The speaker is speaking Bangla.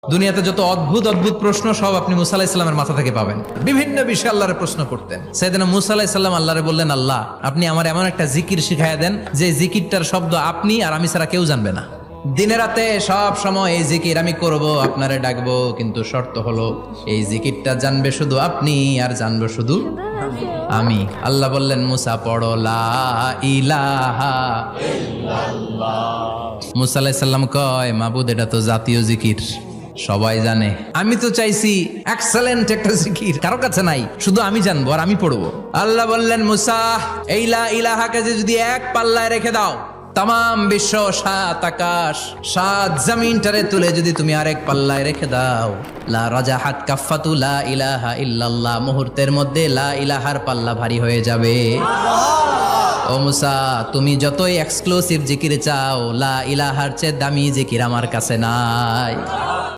দুনিয়াতে যত অদ্ভুত অদ্ভুত প্রশ্ন সব আপনি মুসা আলাইহিস সালামের মাথা থেকে পাবেন। বিভিন্ন বিষয়ে আল্লাহরে প্রশ্ন করতেন। সাইয়েদনা মুসা আলাইহিস সালাম আল্লাহরে বললেন, আল্লাহ আপনি আমার এমন একটা জিকির শিখাইয়া দেন যে জিকিরটার শব্দ আপনি আর আমি ছাড়া কেউ জানবে না। দিনে রাতে সব সময় এই জিকির আমি করব, আপনারে ডাকবো, কিন্তু শর্ত হলো এই জিকিরটা জানবে শুধু আপনি আর জানবো শুধু আমি। আল্লাহ বললেন, মুসা পড়ো লা ইলাহা ইল্লাল্লাহ। মুসা আলাইহিস সালাম কয়, মাবুদ এটা তো জাতীয় জিকির, সবাই জানে। আমি তো চাইছি এক্সেলেন্ট একটা জিকির, কারো কাছে নাই, শুধু আমি জানবো আর আমি পড়বো। আল্লাহ বললেন, মুসা এই লা ইলাহাকে যদি এক পাল্লায় রেখে দাও, তাম বিশ্ব, সাত আকাশ, সাত জমিনটারে তুলে যদি তুমি আরেক পাল্লায় রেখে দাও, লা রাজাহাত কাফাতু লা ইলাহা ইল্লাল্লাহ, মুহূর্তের মধ্যে লা ইলাহার পাল্লা ভারী হয়ে যাবে। ও মুসা, তুমি যতই এক্সক্লুসিভ জিকির চাও, লা ইলাহার চেয়ে দামি জিকির আমার কাছে নাই।